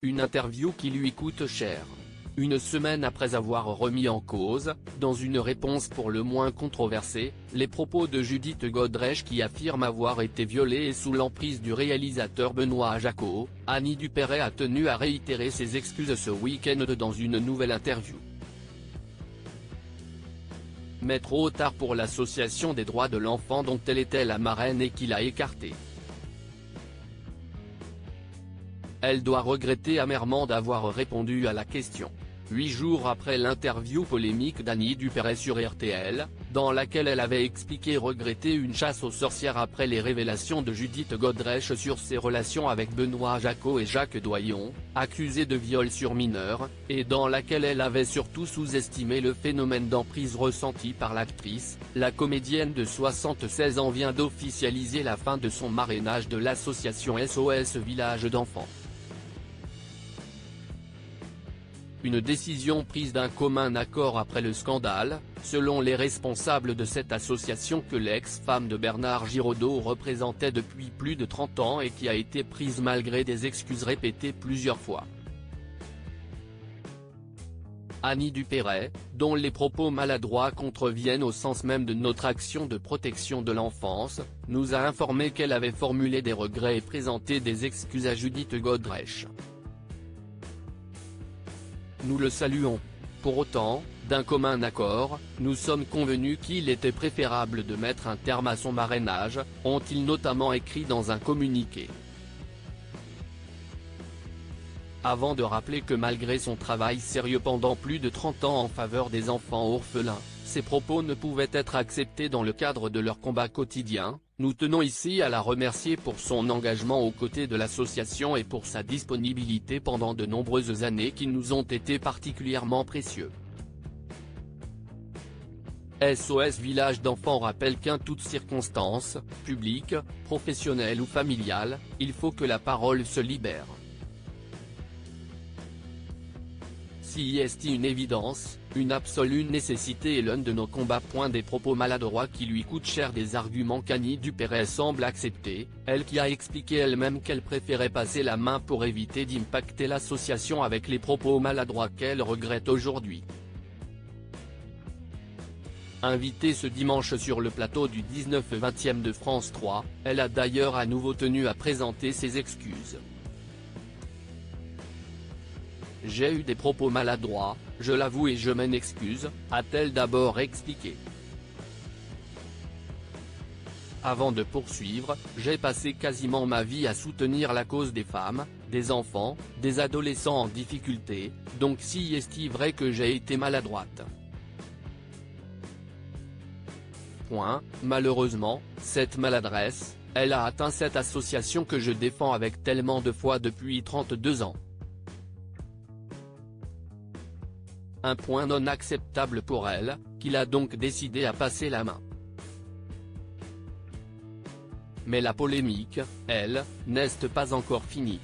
une interview qui lui coûte cher. Une semaine après avoir remis en cause, dans une réponse pour le moins controversée, les propos de Judith Godrèche qui affirme avoir été violée et sous l'emprise du réalisateur Benoît Jacot, Annie Dupéret a tenu à réitérer ses excuses ce week-end dans une nouvelle interview. Mais trop tard pour l'association des droits de l'enfant dont elle était la marraine et qui l'a écartée. Elle doit regretter amèrement d'avoir répondu à la question. 8 jours après l'interview polémique d'Annie Dupéret sur RTL, dans laquelle elle avait expliqué regretter une chasse aux sorcières après les révélations de Judith Godrèche sur ses relations avec Benoît Jacot et Jacques Doyon, accusés de viol sur mineurs, et dans laquelle elle avait surtout sous-estimé le phénomène d'emprise ressenti par l'actrice, la comédienne de 76 ans vient d'officialiser la fin de son marrainage de l'association SOS Village d'enfants. Une décision prise d'un commun accord après le scandale, selon les responsables de cette association que l'ex-femme de Bernard Giraudot représentait depuis plus de 30 ans et qui a été prise malgré des excuses répétées plusieurs fois. Annie Dupéret, dont les propos maladroits contreviennent au sens même de notre action de protection de l'enfance, nous a informé qu'elle avait formulé des regrets et présenté des excuses à Judith Godrèche. Nous le saluons. Pour autant, d'un commun accord, nous sommes convenus qu'il était préférable de mettre un terme à son marrainage, ont-ils notamment écrit dans un communiqué. Avant de rappeler que malgré son travail sérieux pendant plus de 30 ans en faveur des enfants orphelins, ces propos ne pouvaient être acceptés dans le cadre de leur combat quotidien, nous tenons ici à la remercier pour son engagement aux côtés de l'association et pour sa disponibilité pendant de nombreuses années qui nous ont été particulièrement précieux. SOS Village d'enfants rappelle qu'en toute circonstance, publique, professionnelle ou familiale, il faut que la parole se libère. Si est une évidence, une absolue nécessité et l'un de nos combats. Des propos maladroits qui lui coûtent cher, des arguments qu'Annie Dupéret semble accepter, elle qui a expliqué elle-même qu'elle préférait passer la main pour éviter d'impacter l'association avec les propos maladroits qu'elle regrette aujourd'hui. Invitée ce dimanche sur le plateau du 19/20 de France 3, elle a d'ailleurs à nouveau tenu à présenter ses excuses. J'ai eu des propos maladroits, je l'avoue et je m'en excuse, a-t-elle d'abord expliqué. Avant de poursuivre, j'ai passé quasiment ma vie à soutenir la cause des femmes, des enfants, des adolescents en difficulté, donc si est-il vrai que j'ai été maladroite. Malheureusement, cette maladresse, elle a atteint cette association que je défends avec tellement de foi depuis 32 ans. Un point non acceptable pour elle, qu'il a donc décidé à passer la main. Mais la polémique, elle, n'est pas encore finie.